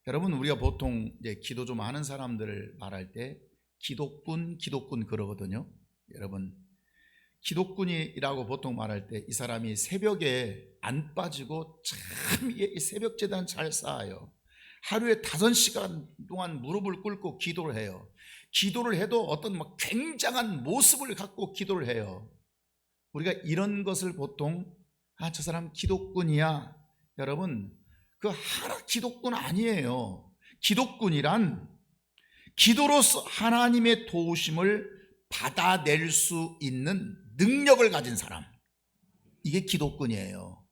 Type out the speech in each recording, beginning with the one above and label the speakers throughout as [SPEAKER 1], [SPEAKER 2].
[SPEAKER 1] 여러분, 우리가 보통 이제 기도 좀 하는 사람들을 말할 때 기독군 그러거든요. 여러분, 기독군이라고 보통 말할 때 이 사람이 새벽에 안 빠지고 참 새벽 제단 잘 쌓아요. 하루에 5시간 동안 무릎을 꿇고 기도를 해요. 기도를 해도 어떤 막 굉장한 모습을 갖고 기도를 해요. 우리가 이런 것을 보통 저 사람 기독군이야. 여러분, 그 하나 기독군 아니에요. 기독군이란 기도로서 하나님의 도우심을 받아낼 수 있는 능력을 가진 사람, 이게 기독군이에요.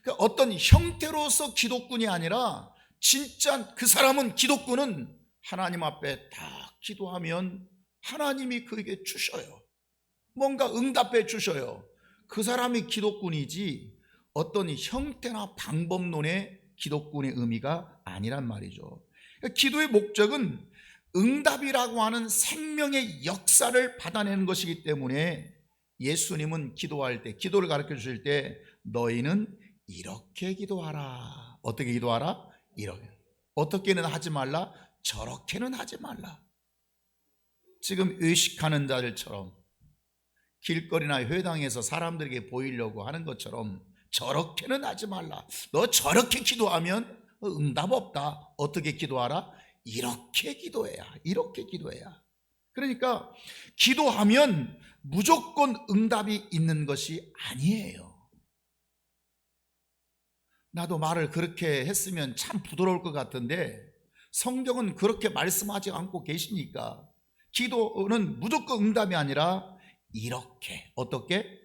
[SPEAKER 1] 그러니까 어떤 형태로서 기독군이 아니라 진짜 그 사람은, 기독군은 하나님 앞에 딱 기도하면 하나님이 그에게 주셔요. 뭔가 응답해 주셔요. 그 사람이 기독군이지 어떤 형태나 방법론의 기독군의 의미가 아니란 말이죠. 그러니까 기도의 목적은 응답이라고 하는 생명의 역사를 받아내는 것이기 때문에 예수님은 기도할 때, 기도를 가르쳐 주실 때 너희는 이렇게 기도하라. 어떻게 기도하라? 이렇게. 어떻게는 하지 말라, 저렇게는 하지 말라. 지금 의식하는 자들처럼 길거리나 회당에서 사람들에게 보이려고 하는 것처럼 저렇게는 하지 말라. 너 저렇게 기도하면 응답 없다. 어떻게 기도하라? 이렇게 기도해야. 이렇게 기도해야. 그러니까 기도하면 무조건 응답이 있는 것이 아니에요. 나도 말을 그렇게 했으면 참 부드러울 것 같은데 성경은 그렇게 말씀하지 않고 계시니까 기도는 무조건 응답이 아니라 이렇게. 어떻게?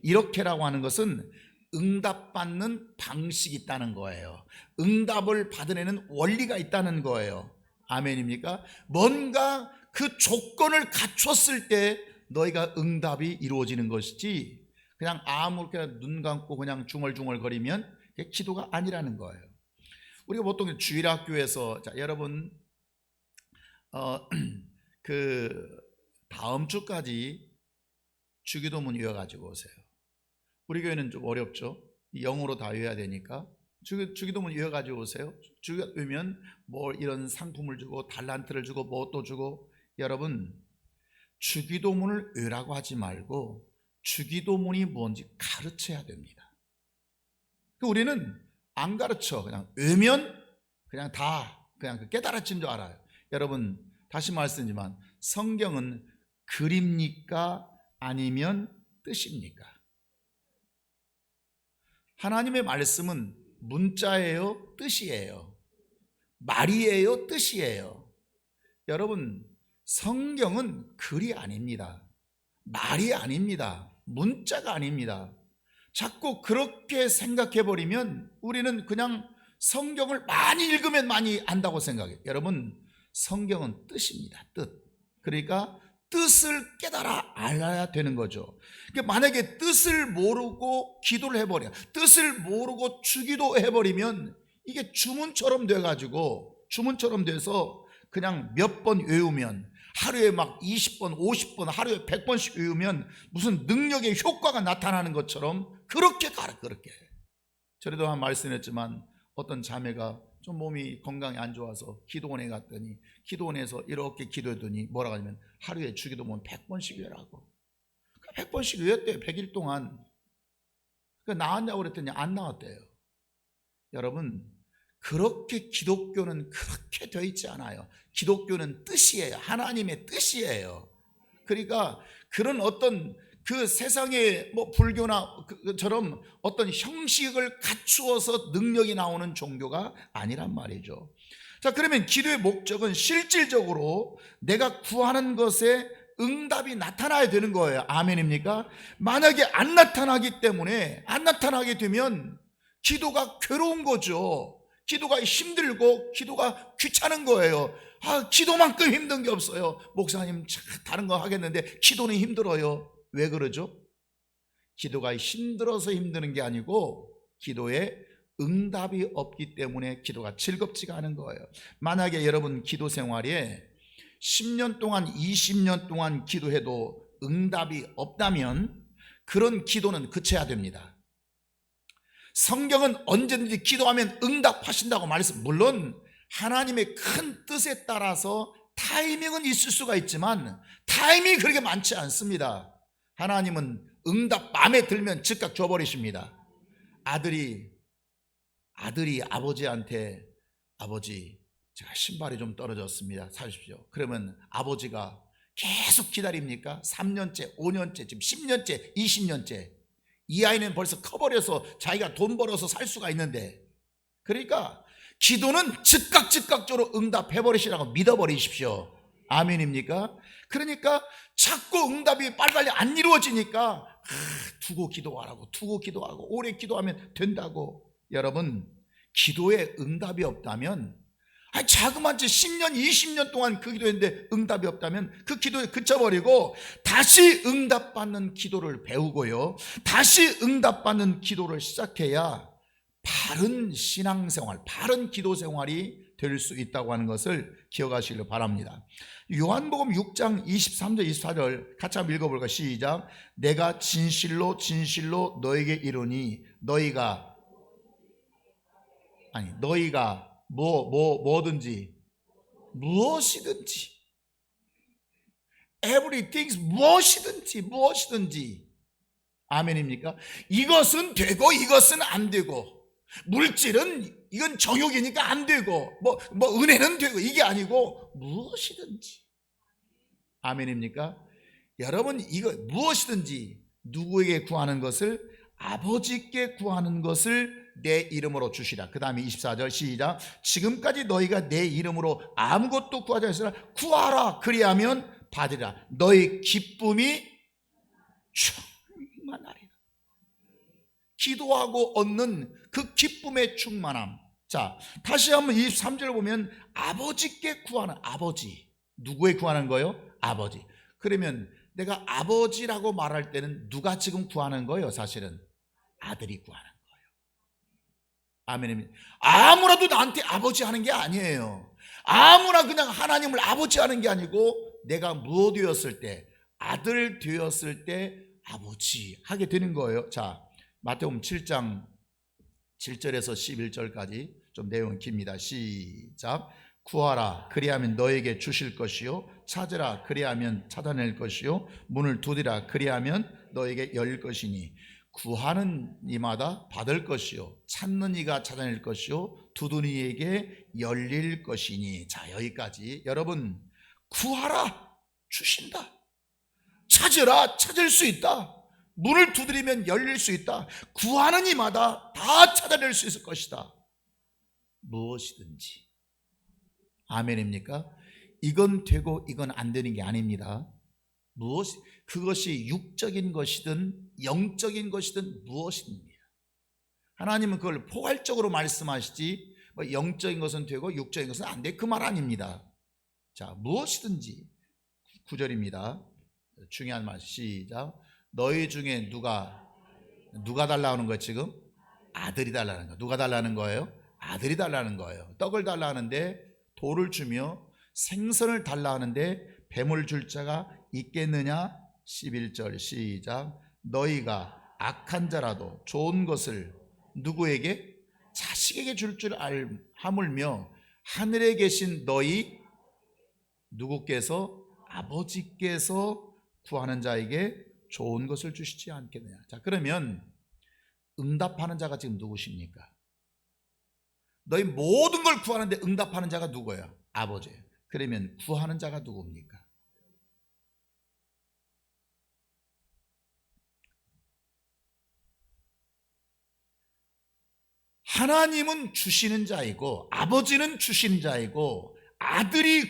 [SPEAKER 1] 이렇게라고 하는 것은 응답받는 방식이 있다는 거예요. 응답을 받아내는 원리가 있다는 거예요. 아멘입니까? 뭔가 그 조건을 갖췄을 때 너희가 응답이 이루어지는 것이지 그냥 아무렇게나 눈 감고 그냥 중얼중얼거리면 그게 기도가 아니라는 거예요. 우리가 보통 주일학교에서, 자, 여러분 그 다음 주까지 주기도문 외워가지고 오세요. 우리 교회는 좀 어렵죠. 영어로 다 외워야 되니까 주기도문 외워가지고 오세요. 주기도 외우면 뭐 이런 상품을 주고 달란트를 주고 뭐 또 주고. 여러분, 주기도문을 외우라고 하지 말고 주기도문이 뭔지 가르쳐야 됩니다. 우리는 안 가르쳐. 그냥 외우면 그냥 다 그냥 깨달아진 줄 알아요. 여러분, 다시 말씀드리지만 성경은 글입니까? 아니면 뜻입니까? 하나님의 말씀은 문자예요? 뜻이에요? 말이에요? 뜻이에요? 여러분, 성경은 글이 아닙니다. 말이 아닙니다. 문자가 아닙니다. 자꾸 그렇게 생각해버리면 우리는 그냥 성경을 많이 읽으면 많이 안다고 생각해요. 여러분, 성경은 뜻입니다. 뜻. 그러니까 뜻을 깨달아 알아야 되는 거죠. 그러니까 만약에 뜻을 모르고 기도를 해버려, 뜻을 모르고 주기도 해버리면 이게 주문처럼 돼가지고, 주문처럼 돼서 그냥 몇 번 외우면, 하루에 막 20번 50번 하루에 100번씩 외우면 무슨 능력의 효과가 나타나는 것처럼 그렇게 가라. 그렇게. 전에도 한 말씀했지만 어떤 자매가 좀 몸이 건강이 안 좋아서 기도원에 갔더니 기도원에서 이렇게 기도했더니 뭐라고 하냐면 하루에 주기도문 100번씩 외우라고. 100번씩 외웠대요. 100일 동안. 나왔냐고 그랬더니 안 나왔대요. 여러분, 그렇게 기독교는 그렇게 되어 있지 않아요. 기독교는 뜻이에요. 하나님의 뜻이에요. 그러니까 그런 어떤 그 세상의 뭐 불교나 그처럼 어떤 형식을 갖추어서 능력이 나오는 종교가 아니란 말이죠. 자, 그러면 기도의 목적은 실질적으로 내가 구하는 것에 응답이 나타나야 되는 거예요. 아멘입니까? 만약에 안 나타나기 때문에, 안 나타나게 되면 기도가 괴로운 거죠. 기도가 힘들고 기도가 귀찮은 거예요. 기도만큼 힘든 게 없어요. 목사님 다른 거 하겠는데 기도는 힘들어요. 왜 그러죠? 기도가 힘들어서 힘드는 게 아니고 기도에 응답이 없기 때문에 기도가 즐겁지가 않은 거예요. 만약에 여러분 기도 생활에 10년 동안 20년 동안 기도해도 응답이 없다면 그런 기도는 그쳐야 됩니다. 성경은 언제든지 기도하면 응답하신다고 말했어. 물론 하나님의 큰 뜻에 따라서 타이밍은 있을 수가 있지만 타이밍이 그렇게 많지 않습니다. 하나님은 응답 마음에 들면 즉각 줘버리십니다. 아들이 아버지한테 아버지 제가 신발이 좀 떨어졌습니다. 사주십시오. 그러면 아버지가 계속 기다립니까? 3년째, 5년째, 지금 10년째, 20년째. 이 아이는 벌써 커버려서 자기가 돈 벌어서 살 수가 있는데, 그러니까 기도는 즉각적으로 응답해버리시라고 믿어버리십시오. 아멘입니까? 그러니까 자꾸 응답이 빨리빨리 안 이루어지니까 두고 기도하고 오래 기도하면 된다고. 여러분, 기도에 응답이 없다면, 자그마치 10년 20년 동안 그 기도했는데 응답이 없다면 그 기도에 그쳐버리고 다시 응답받는 기도를 배우고요, 다시 응답받는 기도를 시작해야 바른 신앙생활, 바른 기도생활이 될 수 있다고 하는 것을 기억하시길 바랍니다. 요한복음 6장 23절 24절 같이 한번 읽어볼까요? 시작. 내가 진실로 너에게 이르니 너희가 뭐든지 무엇이든지 everything 무엇이든지 아멘입니까? 이것은 되고 이것은 안 되고, 물질은 이건 정욕이니까 안 되고, 은혜는 되고, 이게 아니고 무엇이든지. 아멘입니까? 여러분, 이거 무엇이든지 누구에게 구하는 것을? 아버지께 구하는 것을 내 이름으로 주시라. 그 다음에 24절 시작. 지금까지 너희가 내 이름으로 아무것도 구하지 않으시라. 구하라, 그리하면 받으리라. 너희 기쁨이 충만하리라. 기도하고 얻는 그 기쁨의 충만함. 자, 다시 한번 23절을 보면 아버지께 구하는, 아버지, 누구에 구하는 거예요? 아버지. 그러면 내가 아버지라고 말할 때는 누가 지금 구하는 거예요? 사실은 아들이 구하는 거예요. 아멘입니다. 아무라도 나한테 아버지 하는 게 아니에요. 아무나 그냥 하나님을 아버지 하는 게 아니고, 내가 무엇 되었을 때, 아들 되었을 때 아버지 하게 되는 거예요. 자, 마태복음 7장 7절에서 11절까지 좀 내용은 깁니다. 시작. 구하라, 그리하면 너에게 주실 것이요, 찾으라, 그리하면 찾아낼 것이요, 문을 두드리라, 그리하면 너에게 열릴 것이니, 구하는 이마다 받을 것이요, 찾는 이가 찾아낼 것이요, 두드리는 이에게 열릴 것이니. 자, 여기까지. 여러분, 구하라, 주신다. 찾으라, 찾을 수 있다. 문을 두드리면 열릴 수 있다. 구하는 이마다 다 찾아낼 수 있을 것이다. 무엇이든지. 아멘입니까? 이건 되고 이건 안 되는 게 아닙니다. 그것이 육적인 것이든 영적인 것이든 무엇입니다. 하나님은 그걸 포괄적으로 말씀하시지 영적인 것은 되고 육적인 것은 안 돼, 그 말 아닙니다. 자, 무엇이든지. 9절입니다. 중요한 말. 시작. 너희 중에 누가 달라는 거예요? 지금 아들이 달라는 거예요. 누가 달라는 거예요? 아들이 달라는 거예요. 떡을 달라 하는데 돌을 주며, 생선을 달라 하는데 뱀을 줄 자가 있겠느냐? 11절 시작. 너희가 악한 자라도 좋은 것을 누구에게? 자식에게 줄 하물며 하늘에 계신 너희 누구께서? 아버지께서 구하는 자에게 좋은 것을 주시지 않겠느냐. 자, 그러면 응답하는 자가 지금 누구십니까? 너희 모든 걸 구하는데 응답하는 자가 누구예요? 아버지예요. 그러면 구하는 자가 누굽니까? 하나님은 주시는 자이고 아버지는 주시는 자이고, 아들이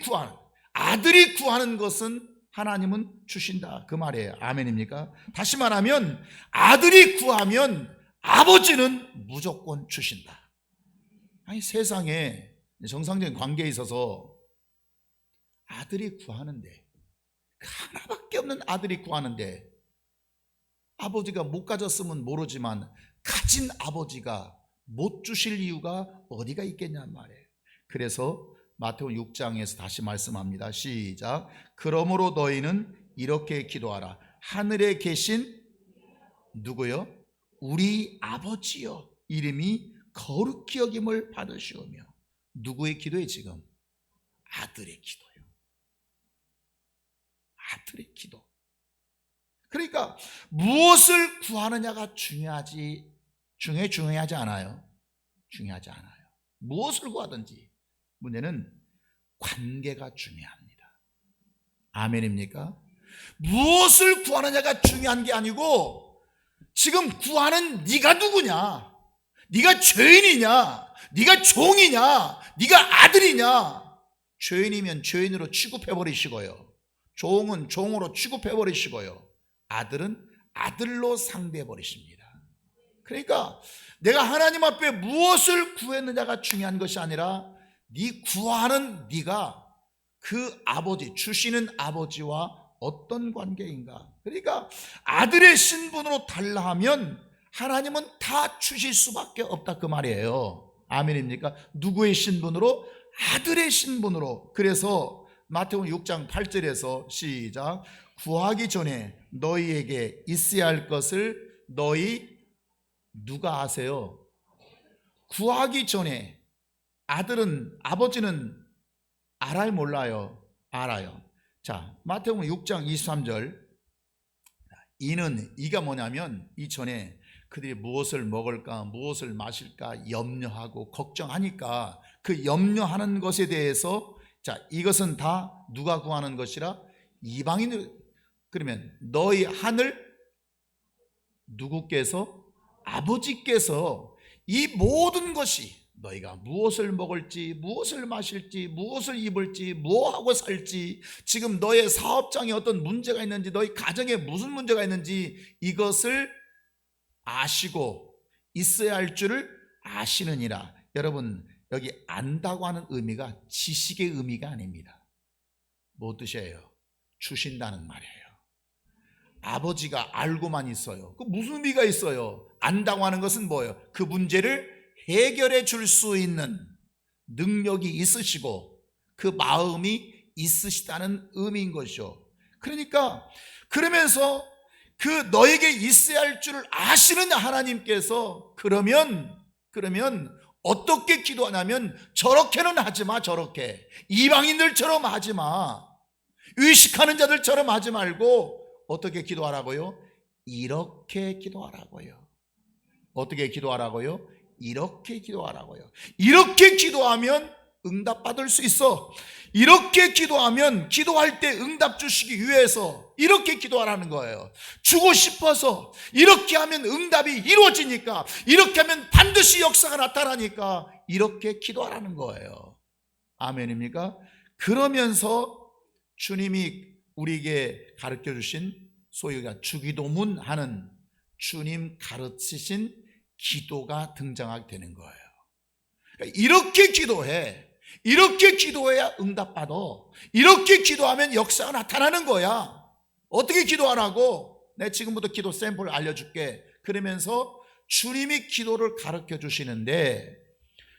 [SPEAKER 1] 구하는 것은 하나님은 주신다, 그 말이에요. 아멘입니까? 다시 말하면 아들이 구하면 아버지는 무조건 주신다. 아니, 세상에 정상적인 관계에 있어서 아들이 구하는데, 하나밖에 없는 아들이 구하는데, 아버지가 못 가졌으면 모르지만 가진 아버지가 못 주실 이유가 어디가 있겠냔 말이에요. 그래서 마태복음 6장에서 다시 말씀합니다. 시작. 그러므로 너희는 이렇게 기도하라. 하늘에 계신 누구요? 우리 아버지요. 이름이 거룩히 여김을 받으시오며. 누구의 기도에 지금? 아들의 기도예요. 아들의 기도. 그러니까 무엇을 구하느냐가 중요하지 않아요. 중요하지 않아요. 무엇을 구하든지 문제는 관계가 중요합니다. 아멘입니까? 무엇을 구하느냐가 중요한 게 아니고 지금 구하는 네가 누구냐? 네가 죄인이냐? 네가 종이냐? 네가 아들이냐? 죄인이면 죄인으로 취급해버리시고요, 종은 종으로 취급해버리시고요, 아들은 아들로 상대해버리십니다. 그러니까 내가 하나님 앞에 무엇을 구했느냐가 중요한 것이 아니라 네 구하는 네가 그 아버지, 주시는 아버지와 어떤 관계인가. 그러니까 아들의 신분으로 달라 하면 하나님은 다 주실 수밖에 없다, 그 말이에요. 아멘입니까? 누구의 신분으로? 아들의 신분으로. 그래서 마태복음 6장 8절에서 시작. 구하기 전에 너희에게 있어야 할 것을 너희 누가 아세요? 구하기 전에 아버지는 알아요, 몰라요? 알아요. 자, 마태복음 6장 23절. 이가 뭐냐면 이전에 그들이 무엇을 먹을까, 무엇을 마실까 염려하고 걱정하니까 그 염려하는 것에 대해서, 자, 이것은 다 누가 구하는 것이라? 이방인들. 그러면 너희 하늘 누구께서? 아버지께서 이 모든 것이 너희가 무엇을 먹을지, 무엇을 마실지, 무엇을 입을지, 뭐하고 살지, 지금 너의 사업장에 어떤 문제가 있는지, 너희 가정에 무슨 문제가 있는지 이것을 아시고 있어야 할 줄을 아시느니라. 여러분, 여기 안다고 하는 의미가 지식의 의미가 아닙니다. 뭐 뜻이에요? 주신다는 말이에요. 아버지가 알고만 있어요. 그 무슨 의미가 있어요? 안다고 하는 것은 뭐예요? 그 문제를 해결해 줄 수 있는 능력이 있으시고 그 마음이 있으시다는 의미인 것이죠. 그러니까 그러면서 그 너에게 있어야 할 줄을 아시는 하나님께서 그러면 어떻게 기도하냐면 저렇게는 하지 마. 저렇게 이방인들처럼 하지 마. 의식하는 자들처럼 하지 말고 어떻게 기도하라고요? 이렇게 기도하라고요. 어떻게 기도하라고요? 이렇게 기도하라고요. 이렇게 기도하면 응답받을 수 있어. 이렇게 기도하면 기도할 때 응답 주시기 위해서 이렇게 기도하라는 거예요. 주고 싶어서 이렇게 하면 응답이 이루어지니까, 이렇게 하면 반드시 역사가 나타나니까 이렇게 기도하라는 거예요. 아멘입니까? 그러면서 주님이 우리에게 가르쳐 주신 소위 주기도문 하는 주님 가르치신 기도가 등장하게 되는 거예요. 이렇게 기도해. 이렇게 기도해야 응답받아. 이렇게 기도하면 역사가 나타나는 거야. 어떻게 기도하라고? 내가 지금부터 기도 샘플을 알려줄게. 그러면서 주님이 기도를 가르쳐 주시는데,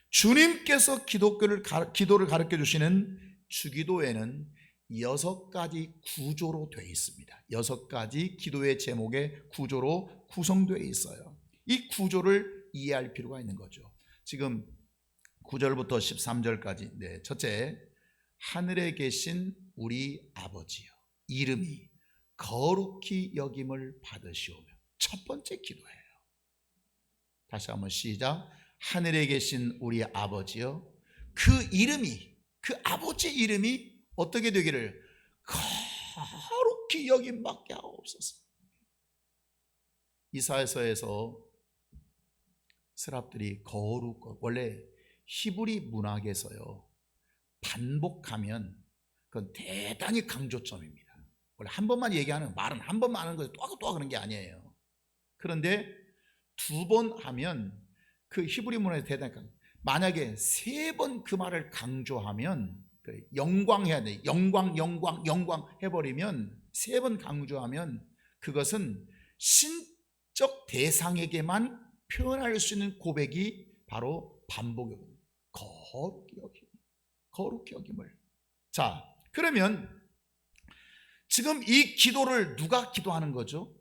[SPEAKER 1] 주님께서 기도를 가르쳐 주시는 주기도에는 6가지 구조로 되어 있습니다. 6가지 기도의 제목의 구조로 구성되어 있어요. 이 구조를 이해할 필요가 있는 거죠. 지금 9절부터 13절까지. 첫째, 하늘에 계신 우리 아버지여, 이름이 거룩히 여김을 받으시오며. 첫 번째 기도예요. 다시 한번 시작. 하늘에 계신 우리 아버지여, 그 이름이, 그 아버지 이름이 어떻게 되기를? 거룩히 여김받게 하옵소서. 이사야서에서 스랍들이 원래 히브리 문학에서요, 반복하면 그건 대단히 강조점입니다. 원래 한 번만 얘기하는, 말은 한 번만 하는 거죠. 또 하고 또 하고 그런 게 아니에요. 그런데 2번 하면 그 히브리 문학에서 대단히 만약에 3번 그 말을 강조하면, 영광해야 돼. 영광 해버리면, 3번 강조하면 그것은 신적 대상에게만 표현할 수 있는 고백이 바로 반복이거든요. 거룩히 여김을. 자, 그러면 지금 이 기도를 누가 기도하는 거죠?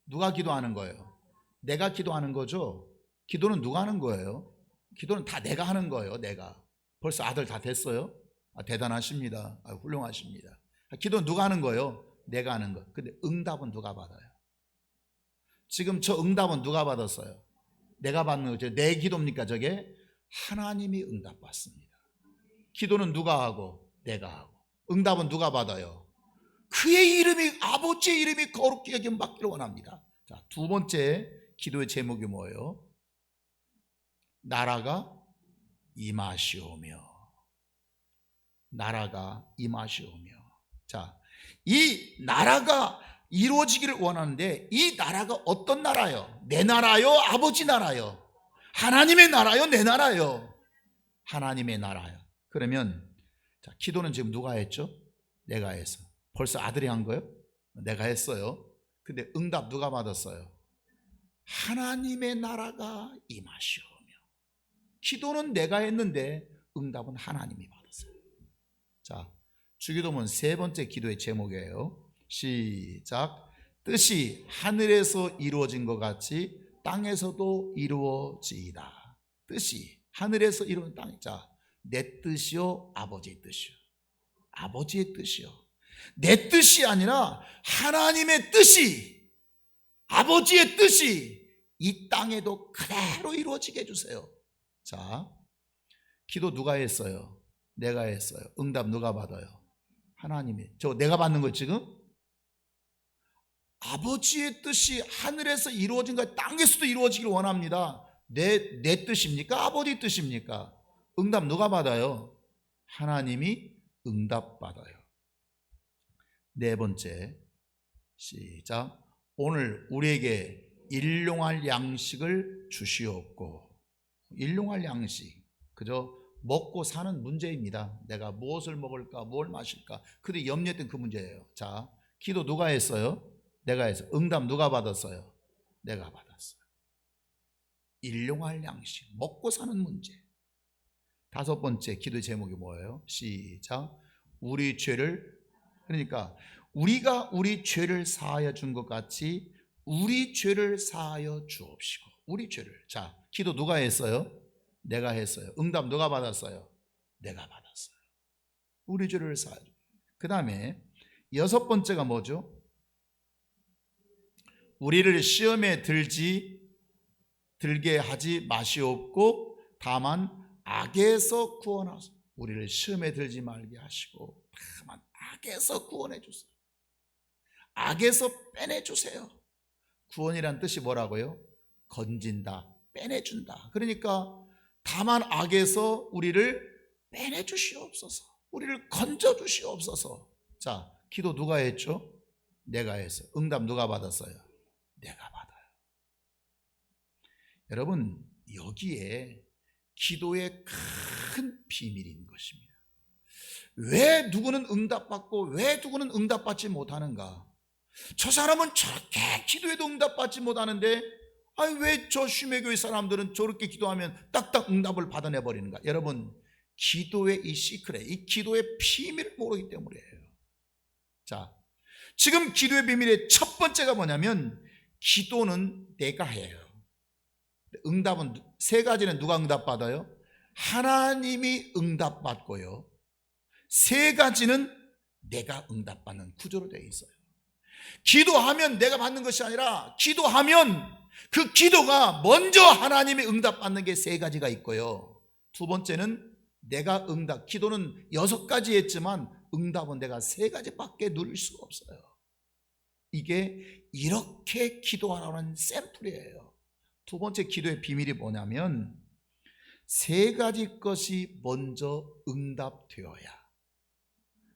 [SPEAKER 1] 누가 기도하는 거예요? 내가 기도하는 거죠? 기도는 누가 하는 거예요? 기도는 다 내가 하는 거예요. 내가. 벌써 아들 다 됐어요? 대단하십니다. 훌륭하십니다. 기도는 누가 하는 거예요? 내가 하는 거. 근데 응답은 누가 받아요? 지금 저 응답은 누가 받았어요? 내가 받는 거죠. 내 기도입니까 저게? 하나님이 응답받습니다. 기도는 누가 하고? 내가 하고. 응답은 누가 받아요? 그의 이름이, 아버지의 이름이 거룩히 여김 받기를 원합니다. 자, 두 번째 기도의 제목이 뭐예요? 나라가 임하시오며. 나라가 임하시오며. 자, 이 나라가 이루어지기를 원하는데 이 나라가 어떤 나라요? 내 나라요? 아버지 나라요? 하나님의 나라요? 내 나라요? 하나님의 나라요. 그러면 자, 기도는 지금 누가 했죠? 내가 했어. 벌써 아들이 한 거예요? 내가 했어요. 근데 응답 누가 받았어요? 하나님의 나라가 임하시오며. 기도는 내가 했는데 응답은 하나님이 받았어요. 자, 주기도문 세 번째 기도의 제목이에요. 시작. 뜻이 하늘에서 이루어진 것 같이 땅에서도 이루어지이다. 뜻이 하늘에서 이루어진 땅. 자, 내 뜻이요 아버지의 뜻이요. 아버지의 뜻이요. 내 뜻이 아니라 하나님의 뜻이, 아버지의 뜻이 이 땅에도 그대로 이루어지게 해주세요. 자, 기도 누가 했어요? 내가 했어요. 응답 누가 받아요? 하나님이. 저 내가 받는 거 지금? 아버지의 뜻이 하늘에서 이루어진 것 땅에서도 이루어지기를 원합니다. 내 뜻입니까? 아버지 뜻입니까? 응답 누가 받아요? 하나님이 응답 받아요. 네 번째, 시작. 오늘 우리에게 일용할 양식을 주시옵고. 일용할 양식, 그저 먹고 사는 문제입니다. 내가 무엇을 먹을까, 뭘 마실까, 그때 염려했던 그 문제예요. 자, 기도 누가 했어요? 내가 했어요. 응답 누가 받았어요? 내가 받았어요. 일용할 양식, 먹고 사는 문제. 다섯 번째 기도 제목이 뭐예요? 시작. 우리 죄를, 그러니까 우리가 우리 죄를 사하여 준 것 같이 우리 죄를 사하여 주옵시고. 우리 죄를. 자, 기도 누가 했어요? 내가 했어요. 응답 누가 받았어요? 내가 받았어요. 우리 죄를 사하여. 그 다음에 여섯 번째가 뭐죠? 우리를 시험에 들게 하지 마시옵고 다만 악에서 구원하소서. 우리를 시험에 들지 말게 하시고 다만 악에서 구원해 주세요. 악에서 빼내주세요. 구원이란 뜻이 뭐라고요? 건진다, 빼내준다. 그러니까 다만 악에서 우리를 빼내주시옵소서. 우리를 건져주시옵소서. 자, 기도 누가 했죠? 내가 했어요. 응답 누가 받았어요? 내가 받아요. 여러분, 여기에 기도의 큰 비밀이 있는 것입니다. 왜 누구는 응답받고 왜 누구는 응답받지 못하는가? 저 사람은 저렇게 기도해도 응답받지 못하는데 왜 저 슈메교회 사람들은 저렇게 기도하면 딱딱 응답을 받아내버리는가? 여러분, 기도의 이 시크릿, 이 기도의 비밀을 모르기 때문이에요. 자, 지금 기도의 비밀의 첫 번째가 뭐냐면 기도는 내가 해요. 응답은 세 가지는 누가 응답받아요? 하나님이 응답받고요. 세 가지는 내가 응답받는 구조로 되어 있어요. 기도하면 내가 받는 것이 아니라 기도하면 그 기도가 먼저 하나님이 응답받는 게 세 가지가 있고요. 두 번째는 내가 응답, 기도는 6가지 했지만 응답은 내가 3가지밖에 누릴 수가 없어요. 이게 이렇게 기도하라는 샘플이에요. 두 번째 기도의 비밀이 뭐냐면 3가지 것이 먼저 응답되어야.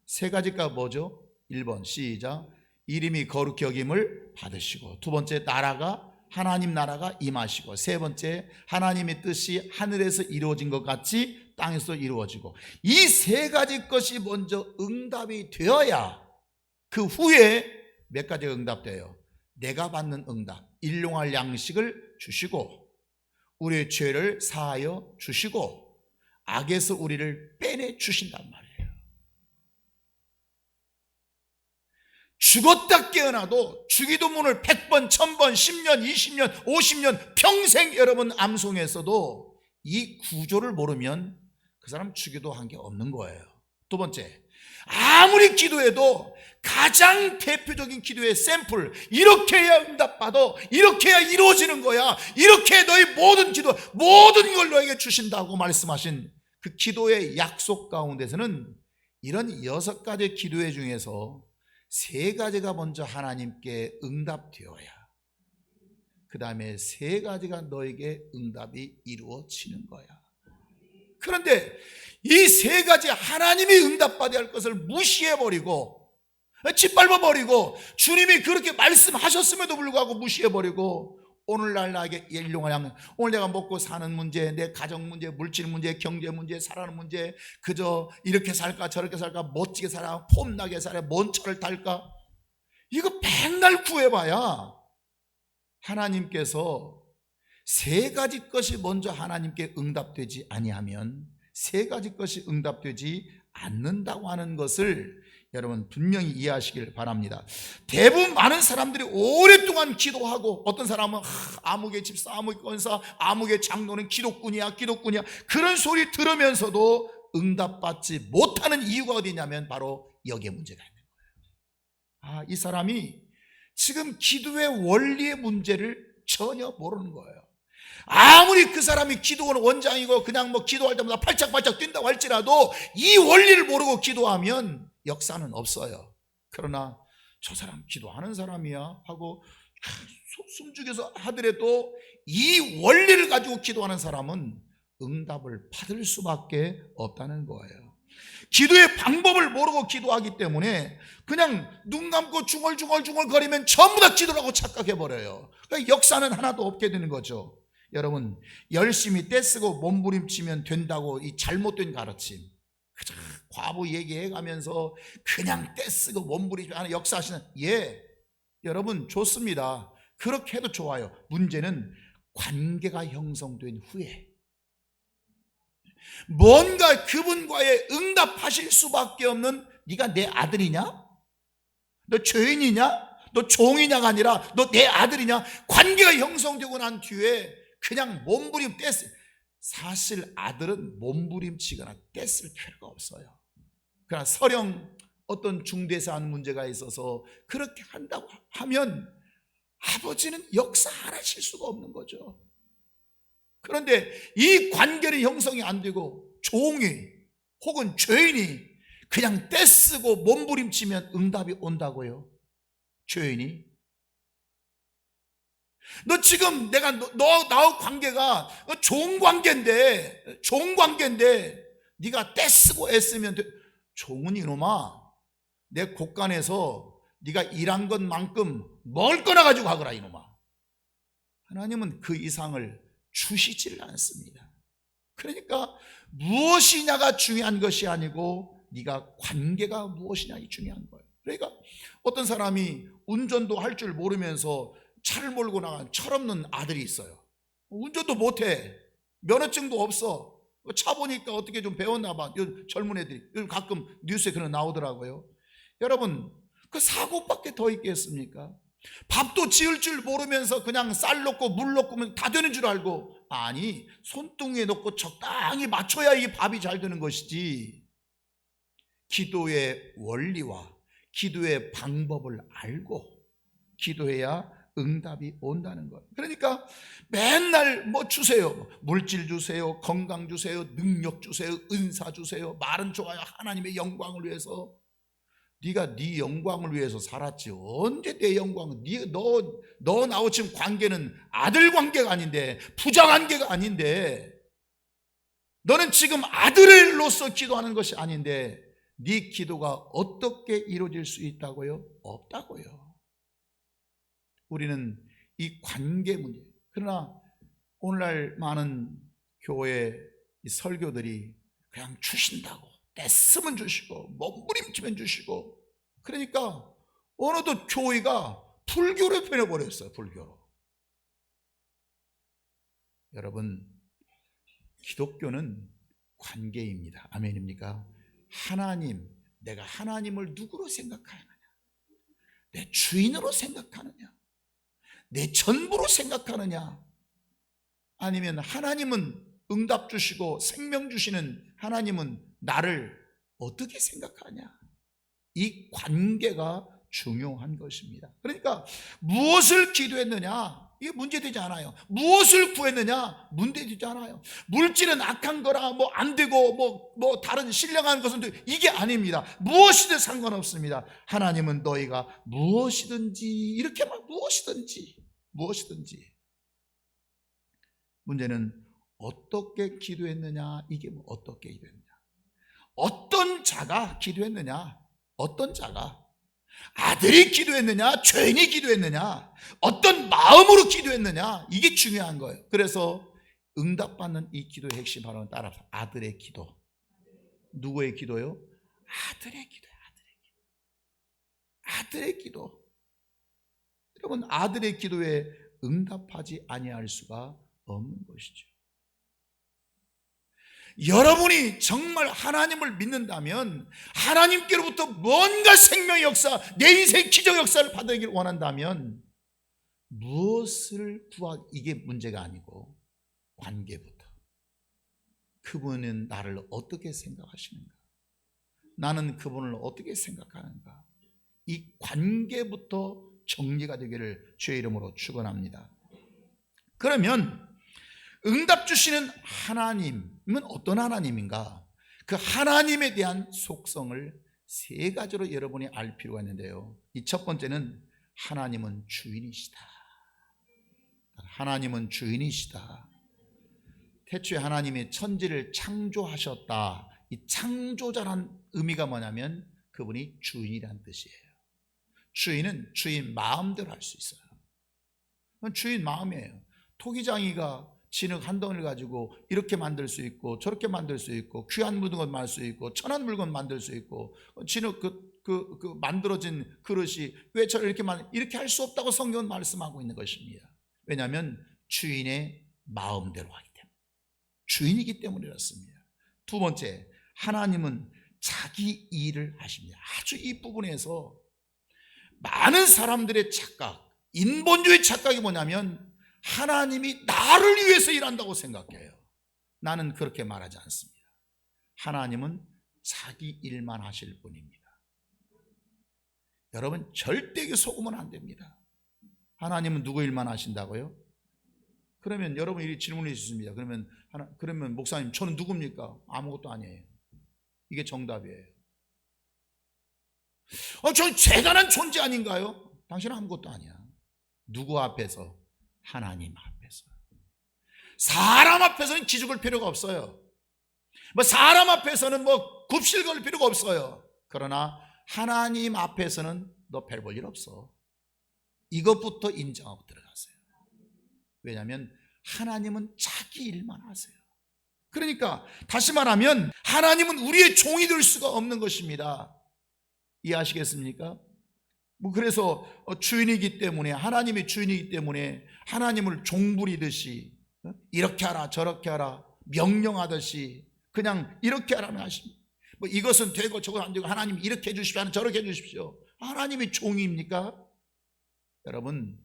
[SPEAKER 1] 3가지가 뭐죠? 1번 시작. 이름이 거룩히 여김을 받으시고, 두 번째 나라가 하나님 나라가 임하시고, 세 번째 하나님의 뜻이 하늘에서 이루어진 것 같이 땅에서 이루어지고, 이 3가지 것이 먼저 응답이 되어야 그 후에 몇 가지가 응답돼요? 내가 받는 응답, 일용할 양식을 주시고 우리의 죄를 사하여 주시고 악에서 우리를 빼내 주신단 말이에요. 죽었다 깨어나도 주기도문을 100번, 1000번, 10년, 20년, 50년 평생 여러분 암송했어도 이 구조를 모르면 그 사람 주기도한 게 없는 거예요. 두 번째, 아무리 기도해도 가장 대표적인 기도의 샘플, 이렇게 해야 응답받아, 이렇게 해야 이루어지는 거야, 이렇게 해 너희 모든 기도, 모든 걸 너에게 주신다고 말씀하신 그 기도의 약속 가운데서는 이런 6가지 기도회 중에서 3가지가 먼저 하나님께 응답되어야 그 다음에 3가지가 너에게 응답이 이루어지는 거야. 그런데 이 3가지 하나님이 응답받아야 할 것을 무시해버리고 짓밟아버리고 주님이 그렇게 말씀하셨음에도 불구하고 무시해버리고 오늘날 나에게 일용할 오늘 내가 먹고 사는 문제, 내 가정 문제, 물질 문제, 경제 문제, 살아가는 문제, 그저 이렇게 살까 저렇게 살까, 멋지게 살아, 폼나게 살아, 뭔 차를 탈까, 이거 백날 구해봐야 하나님께서 3가지 것이 먼저 하나님께 응답되지 아니하면 3가지 것이 응답되지 않는다고 하는 것을 여러분 분명히 이해하시길 바랍니다. 대부분 많은 사람들이 오랫동안 기도하고, 어떤 사람은 아무개 집사, 아무개 권사, 아무개 장로는 기독군이야 그런 소리 들으면서도 응답받지 못하는 이유가 어디냐면 바로 여기에 문제가 있는 거예요. 이 사람이 지금 기도의 원리의 문제를 전혀 모르는 거예요. 아무리 그 사람이 기도원 원장이고 그냥 뭐 기도할 때마다 팔짝팔짝 뛴다고 할지라도 이 원리를 모르고 기도하면 역사는 없어요. 그러나 저 사람 기도하는 사람이야 하고 숨죽여서 하더라도 이 원리를 가지고 기도하는 사람은 응답을 받을 수밖에 없다는 거예요. 기도의 방법을 모르고 기도하기 때문에 그냥 눈 감고 중얼중얼 거리면 전부 다 기도라고 착각해버려요. 그러니까 역사는 하나도 없게 되는 거죠. 여러분, 열심히 떼쓰고 몸부림치면 된다고 이 잘못된 가르침, 그저 과부 얘기해가면서 그냥 떼쓰고 몸부림치면 역사하시는, 여러분 좋습니다. 그렇게 해도 좋아요. 문제는 관계가 형성된 후에 뭔가 그분과의 응답하실 수밖에 없는, 네가 내 아들이냐? 너 죄인이냐? 너 종이냐가 아니라 너 내 아들이냐? 관계가 형성되고 난 뒤에 그냥 몸부림 떼쓰, 사실 아들은 몸부림치거나 떼쓸 필요가 없어요. 그러나 설령 어떤 중대사한 문제가 있어서 그렇게 한다고 하면 아버지는 역사 안 하실 수가 없는 거죠. 그런데 이 관계는 형성이 안 되고 종이 혹은 죄인이 그냥 떼쓰고 몸부림치면 응답이 온다고요? 죄인이? 너 지금 내가 나하고 관계가 좋은 관계인데 네가 떼쓰고 애쓰면 돼. 종은 이놈아, 내 곳간에서 네가 일한 것만큼 먹을 거나 가지고 가거라 이놈아. 하나님은 그 이상을 주시질 않습니다. 그러니까 무엇이냐가 중요한 것이 아니고 네가 관계가 무엇이냐 이 중요한 거예요. 그러니까 어떤 사람이 운전도 할 줄 모르면서 차를 몰고 나간 철없는 아들이 있어요. 운전도 못해, 면허증도 없어. 차 보니까 어떻게 좀 배웠나 봐. 요즘 젊은 애들이 요즘 가끔 뉴스에 그런 나오더라고요. 여러분, 그 사고밖에 더 있겠습니까? 밥도 지을 줄 모르면서 그냥 쌀 넣고 물 넣고 다 되는 줄 알고, 아니 손등에 넣고 적당히 맞춰야 이 밥이 잘 되는 것이지. 기도의 원리와 기도의 방법을 알고 기도해야 응답이 온다는 거예요. 그러니까 맨날 뭐 주세요, 물질 주세요, 건강 주세요, 능력 주세요, 은사 주세요, 말은 좋아요, 하나님의 영광을 위해서. 네가 네 영광을 위해서 살았지 언제 내 영광은, 너 나하고 지금 관계는 아들 관계가 아닌데, 부자 관계가 아닌데, 너는 지금 아들로서 기도하는 것이 아닌데 네 기도가 어떻게 이루어질 수 있다고요? 없다고요. 우리는 이 관계 문제, 그러나 오늘날 많은 교회 설교들이 그냥 주신다고, 떼쓰면 주시고 몸부림치면 주시고, 그러니까 어느덧 교회가 불교로 변해버렸어요. 불교로. 여러분, 기독교는 관계입니다. 아멘입니까? 하나님, 내가 하나님을 누구로 생각하느냐, 내 주인으로 생각하느냐? 내 전부로 생각하느냐? 아니면 하나님은 응답 주시고 생명 주시는 하나님은 나를 어떻게 생각하냐? 이 관계가 중요한 것입니다. 그러니까 무엇을 기도했느냐? 이게 문제되지 않아요. 무엇을 구했느냐? 문제되지 않아요. 물질은 악한 거라 뭐 안 되고 뭐 다른 신령한 것은 이게 아닙니다. 무엇이든 상관없습니다. 하나님은 너희가 무엇이든지 이렇게 막 무엇이든지 문제는 어떻게 기도했느냐? 이게 뭐 어떻게 기도했느냐? 어떤 자가 기도했느냐? 어떤 자가 아들이 기도했느냐? 죄인이 기도했느냐? 어떤 마음으로 기도했느냐? 이게 중요한 거예요. 그래서 응답받는 이 기도의 핵심 바로 따라서 아들의 기도. 누구의 기도요? 아들의 기도예요. 아들의 기도. 여러분, 아들의 기도에 응답하지 아니할 수가 없는 것이죠. 여러분이 정말 하나님을 믿는다면, 하나님께로부터 뭔가 생명의 역사, 내 인생 기적 역사를 받으길 원한다면 무엇을 이게 문제가 아니고 관계부터. 그분은 나를 어떻게 생각하시는가? 나는 그분을 어떻게 생각하는가? 이 관계부터 정리가 되기를 주의 이름으로 축원합니다. 그러면 응답 주시는 하나님은 어떤 하나님인가? 그 하나님에 대한 속성을 세 가지로 여러분이 알 필요가 있는데요. 이 첫 번째는 하나님은 주인이시다. 하나님은 주인이시다. 태초에 하나님이 천지를 창조하셨다. 이 창조자란 의미가 뭐냐면 그분이 주인이란 뜻이에요. 주인은 주인 마음대로 할 수 있어요. 그건 주인 마음이에요. 토기장이가 진흙 한 덩이를 가지고 이렇게 만들 수 있고 저렇게 만들 수 있고 귀한 물건 만들 수 있고 천한 물건 만들 수 있고 진흙 그 만들어진 그릇이 왜 저를 이렇게 할 수 없다고 성경은 말씀하고 있는 것입니다. 왜냐하면 주인의 마음대로 하기 때문에, 주인이기 때문에 그렇습니다. 두 번째, 하나님은 자기 일을 하십니다. 아주 이 부분에서 많은 사람들의 착각, 인본주의 착각이 뭐냐면 하나님이 나를 위해서 일한다고 생각해요. 나는 그렇게 말하지 않습니다. 하나님은 자기 일만 하실 분입니다. 여러분 절대 속으면 안 됩니다. 하나님은 누구 일만 하신다고요? 그러면 여러분 이 질문이 있습니다. 그러면 목사님 저는 누굽니까? 아무것도 아니에요. 이게 정답이에요. 저 대단한 존재 아닌가요? 당신은 아무것도 아니야. 누구 앞에서? 하나님 앞에서. 사람 앞에서는 기죽을 필요가 없어요. 사람 앞에서는 굽실 걸 필요가 없어요. 그러나 하나님 앞에서는 너 별 볼 일 없어. 이것부터 인정하고 들어가세요. 왜냐하면 하나님은 자기 일만 하세요. 그러니까 다시 말하면 하나님은 우리의 종이 될 수가 없는 것입니다. 이해하시겠습니까? 그래서 주인이기 때문에, 하나님이 주인이기 때문에 하나님을 종부리듯이 이렇게 하라 저렇게 하라 명령하듯이 그냥 이렇게 하라면 하십니다. 이것은 되고 저건 안 되고 하나님 이렇게 해주십시오, 저렇게 해주십시오. 하나님이 종입니까? 여러분,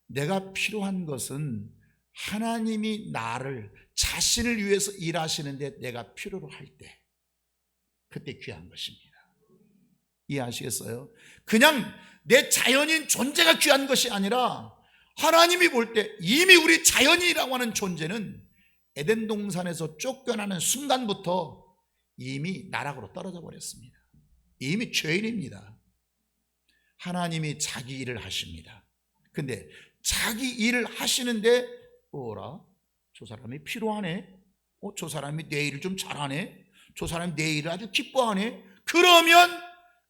[SPEAKER 1] 내가 필요한 것은 하나님이 나를 자신을 위해서 일하시는데 내가 필요로 할 때, 그때 귀한 것입니다. 이해하시겠어요? 그냥 내 자연인 존재가 귀한 것이 아니라 하나님이 볼 때 이미 우리 자연이라고 하는 존재는 에덴 동산에서 쫓겨나는 순간부터 이미 나락으로 떨어져 버렸습니다. 이미 죄인입니다. 하나님이 자기 일을 하십니다. 근데 자기 일을 하시는데 저 사람이 필요하네, 저 사람이 내 일을 좀 잘하네, 저 사람이 내 일을 아주 기뻐하네. 그러면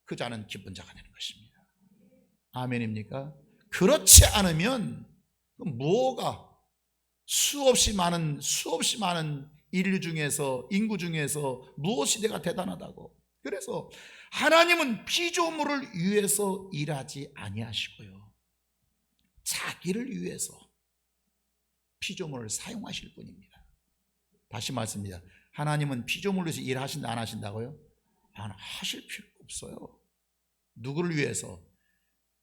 [SPEAKER 1] 그 자는 기쁜 자가 되는 것입니다. 아멘입니까? 그렇지 않으면 뭐가 수없이 많은 인류 중에서, 인구 중에서 무엇이 내가 대단하다고. 그래서 하나님은 피조물을 위해서 일하지 아니하시고요, 자기를 위해서 피조물을 사용하실 분입니다. 다시 말씀드립니다. 하나님은 피조물을 위해서 일하신다 안 하신다고요? 안 하실 필요가 없어요. 누구를 위해서?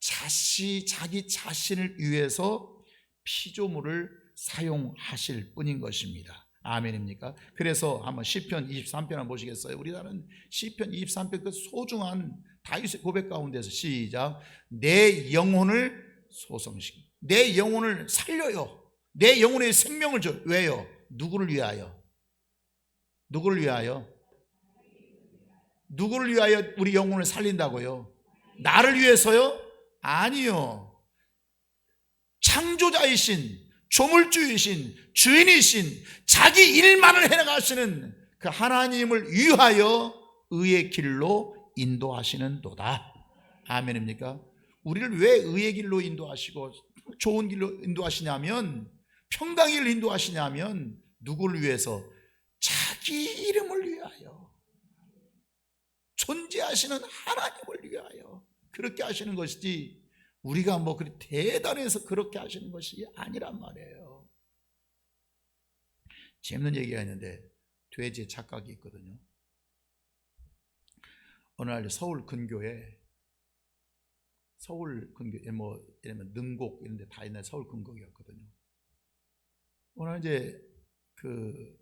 [SPEAKER 1] 자기 자신을 위해서 피조물을 사용하실 뿐인 것입니다. 아멘입니까? 그래서 한번 시편 23편 한번 보시겠어요? 우리나라는 시편 23편 그 소중한 다윗의 고백 가운데서 시작. 내 영혼을 소성시켜, 내 영혼을 살려요. 내 영혼의 생명을 줘. 왜요? 누구를 위하여? 누구를 위하여? 누구를 위하여 우리 영혼을 살린다고요? 나를 위해서요? 아니요. 창조자이신, 조물주이신, 주인이신, 자기 일만을 해나가시는 그 하나님을 위하여 의의 길로 인도하시는도다. 아멘입니까? 우리를 왜 의의 길로 인도하시고 좋은 길로 인도하시냐면, 평강의 길로 인도하시냐면 누구를 위해서? 자기 이름을 위하여, 존재하시는 하나님을 위하여 그렇게 하시는 것이지, 우리가 뭐 그렇게 대단해서 그렇게 하시는 것이 아니란 말이에요. 재밌는 얘기가 있는데, 돼지의 착각이 있거든요. 어느 날 서울 근교에 뭐 예를 들면 능곡 이런 데 다 있는 서울 근교였거든요. 어느 날 이제 그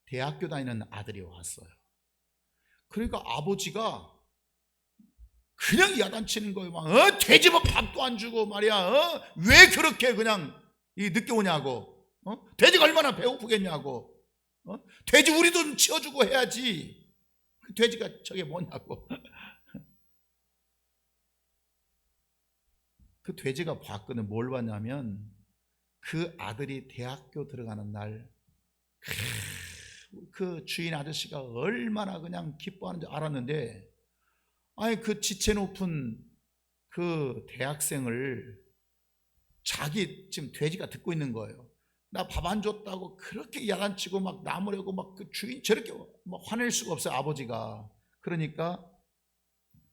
[SPEAKER 1] 대학교 다니는 아들이 왔어요. 그러니까 아버지가 그냥 야단치는 거예요. 막 돼지 뭐 밥도 안 주고 말이야. 왜 그렇게 그냥 늦게 오냐고. 돼지가 얼마나 배고프겠냐고. 돼지 우리도 좀 치워주고 해야지. 그 돼지가 저게 뭐냐고. 그 돼지가 봤거든. 뭘 봤냐면, 그 아들이 대학교 들어가는 날 그 주인 아저씨가 얼마나 그냥 기뻐하는지 알았는데, 아니 그 지체 높은 그 대학생을 자기 지금 돼지가 듣고 있는 거예요. 나 밥 안 줬다고 그렇게 야단치고 막 나무래고 막 그 주인 저렇게 막 화낼 수가 없어요, 아버지가. 그러니까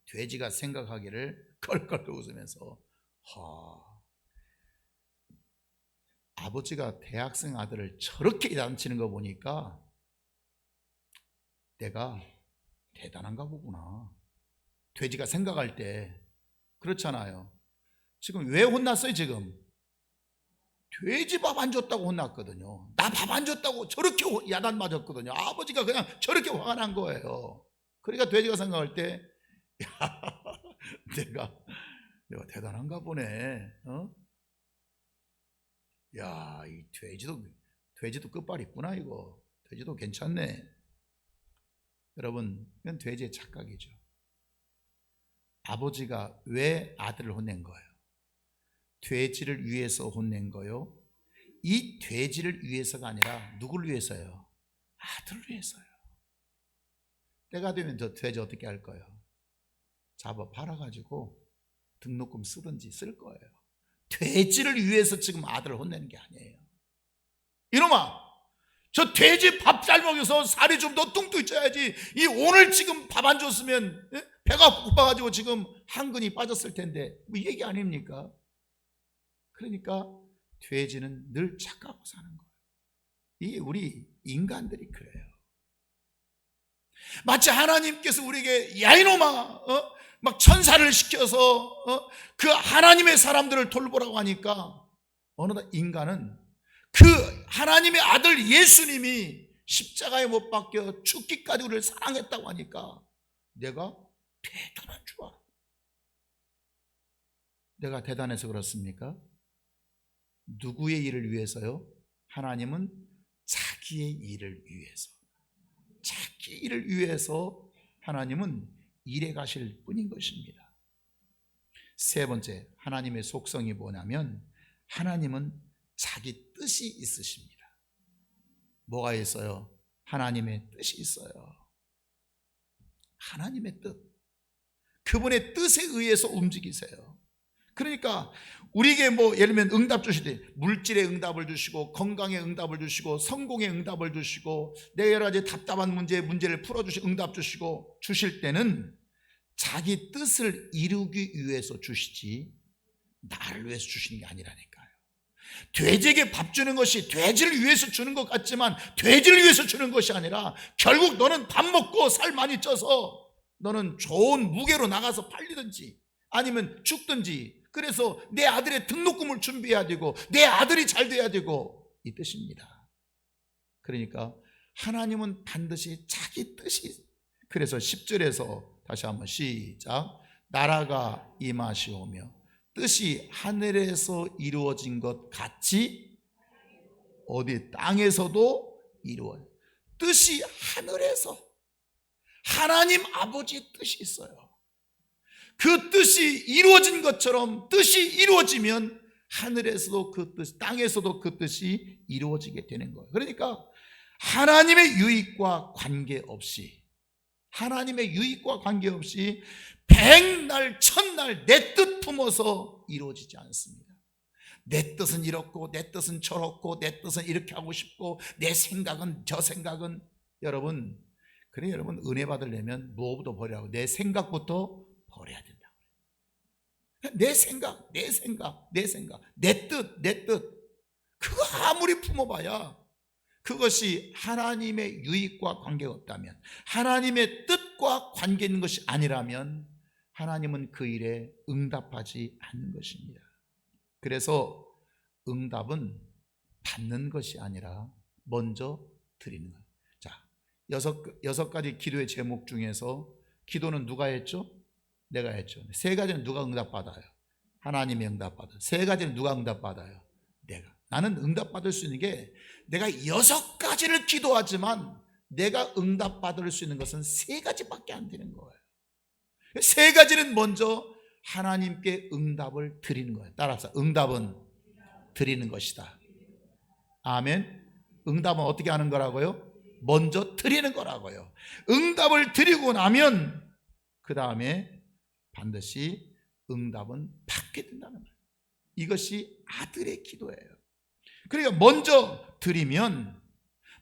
[SPEAKER 1] 돼지가 생각하기를 껄껄 웃으면서, 아버지가 대학생 아들을 저렇게 야단치는 거 보니까 내가 대단한가 보구나. 돼지가 생각할 때 그렇잖아요. 지금 왜 혼났어요? 지금 돼지 밥 안 줬다고 혼났거든요. 나 밥 안 줬다고 저렇게 야단 맞았거든요. 아버지가 그냥 저렇게 화가 난 거예요. 그러니까 돼지가 생각할 때, 야, 내가 대단한가 보네. 야, 이 돼지도 끝발 있구나. 이거 돼지도 괜찮네. 여러분, 이건 돼지의 착각이죠. 아버지가 왜 아들을 혼낸 거예요? 돼지를 위해서 혼낸 거요? 이 돼지를 위해서가 아니라 누구를 위해서요? 아들을 위해서요. 때가 되면 저 돼지 어떻게 할 거예요? 잡아 팔아가지고 등록금 쓰든지 쓸 거예요. 돼지를 위해서 지금 아들을 혼내는 게 아니에요. 이놈아, 저 돼지 밥 잘 먹여서 살이 좀 더 뚱뚱 쪄야지. 이 오늘 지금 밥 안 줬으면 배가 고파가지고 지금 한근이 빠졌을 텐데, 뭐 이 얘기 아닙니까? 그러니까 돼지는 늘 착각하고 사는 거예요. 이게 우리 인간들이 그래요. 마치 하나님께서 우리에게, 야 이놈아, 막 천사를 시켜서 그 하나님의 사람들을 돌보라고 하니까, 어느덧 인간은 그 하나님의 아들 예수님이 십자가에 못 박혀 죽기까지 우리를 사랑했다고 하니까 내가 대단한 줄 알아. 내가 대단해서 그렇습니까? 누구의 일을 위해서요? 하나님은 자기의 일을 위해서, 자기 일을 위해서 하나님은 일해 가실 뿐인 것입니다. 세 번째, 하나님의 속성이 뭐냐면, 하나님은 자기 뜻이 있으십니다. 뭐가 있어요? 하나님의 뜻이 있어요. 하나님의 뜻, 그분의 뜻에 의해서 움직이세요. 그러니까 우리에게 뭐 예를 들면 응답 주실 때, 물질의 응답을 주시고, 건강의 응답을 주시고, 성공의 응답을 주시고, 내 여러 가지 답답한 문제를 풀어주시고 응답 주시고, 주실 때는 자기 뜻을 이루기 위해서 주시지 나를 위해서 주시는 게 아니라니까요. 돼지에게 밥 주는 것이 돼지를 위해서 주는 것 같지만 돼지를 위해서 주는 것이 아니라, 결국 너는 밥 먹고 살 많이 쪄서 너는 좋은 무게로 나가서 팔리든지, 아니면 죽든지, 그래서 내 아들의 등록금을 준비해야 되고 내 아들이 잘 돼야 되고, 이 뜻입니다. 그러니까 하나님은 반드시 자기 뜻이, 그래서 10절에서 다시 한번 시작. 나라가 임하시오며 뜻이 하늘에서 이루어진 것 같이 어디 땅에서도 이루어져. 뜻이 하늘에서, 하나님 아버지 뜻이 있어요. 그 뜻이 이루어진 것처럼 뜻이 이루어지면 하늘에서도 그 뜻, 땅에서도 그 뜻이 이루어지게 되는 거예요. 그러니까 하나님의 유익과 관계없이, 하나님의 유익과 관계없이 백날 천날 내 뜻 품어서 이루어지지 않습니다. 내 뜻은 이렇고 내 뜻은 저렇고 내 뜻은 이렇게 하고 싶고 내 생각은 저 생각은, 여러분, 그래 여러분, 은혜 받으려면 무엇부터 버리라고? 내 생각부터 버려야 된다. 내 생각, 내 생각, 내 생각, 내 뜻, 내 뜻, 그거 아무리 품어봐야 그것이 하나님의 유익과 관계가 없다면, 하나님의 뜻과 관계 있는 것이 아니라면 하나님은 그 일에 응답하지 않는 것입니다. 그래서 응답은 받는 것이 아니라 먼저 드리는 거예요. 자, 여섯 가지 기도의 제목 중에서 기도는 누가 했죠? 내가 했죠. 세 가지는 누가 응답받아요? 하나님이 응답받아요. 세 가지는 누가 응답받아요? 내가. 나는 응답받을 수 있는 게, 내가 6가지를 기도하지만 내가 응답받을 수 있는 것은 3가지밖에 안 되는 거예요. 3가지는 먼저 하나님께 응답을 드리는 거예요. 따라서 응답은 드리는 것이다. 아멘. 응답은 어떻게 하는 거라고요? 먼저 드리는 거라고요. 응답을 드리고 나면 그 다음에 반드시 응답은 받게 된다는 거예요. 이것이 아들의 기도예요. 그러니까 먼저 드리면,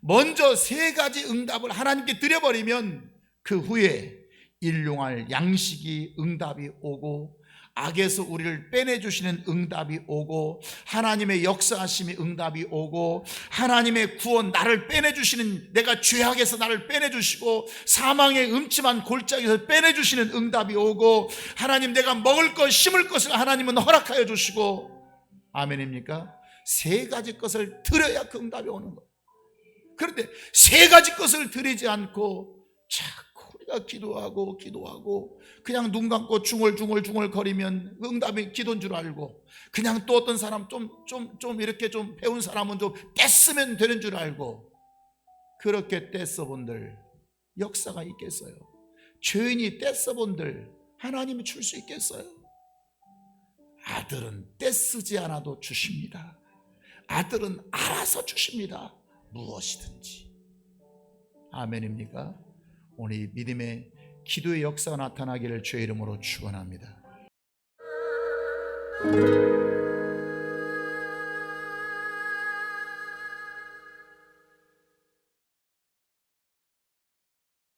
[SPEAKER 1] 먼저 3가지 응답을 하나님께 드려버리면 그 후에 일용할 양식이 응답이 오고, 악에서 우리를 빼내주시는 응답이 오고, 하나님의 역사하심이 응답이 오고, 하나님의 구원, 나를 빼내주시는, 내가 죄악에서 나를 빼내주시고 사망의 음침한 골짜기에서 빼내주시는 응답이 오고, 하나님 내가 먹을 것 심을 것을 하나님은 허락하여 주시고, 아멘입니까? 3가지 것을 드려야 그 응답이 오는 거예요. 그런데 3가지 것을 드리지 않고 자꾸 우리가 기도하고 그냥 눈 감고 중얼중얼 거리면 응답이 기도인 줄 알고, 그냥 또 어떤 사람 좀 이렇게 좀 배운 사람은 좀 떼쓰면 되는 줄 알고, 그렇게 떼써본들 역사가 있겠어요? 죄인이 떼써본들 하나님이 줄 수 있겠어요? 아들은 떼쓰지 않아도 주십니다. 아들은 알아서 주십니다. 무엇이든지. 아멘입니까? 오늘 이 믿음의 기도의 역사가 나타나기를 주의 이름으로 축원합니다.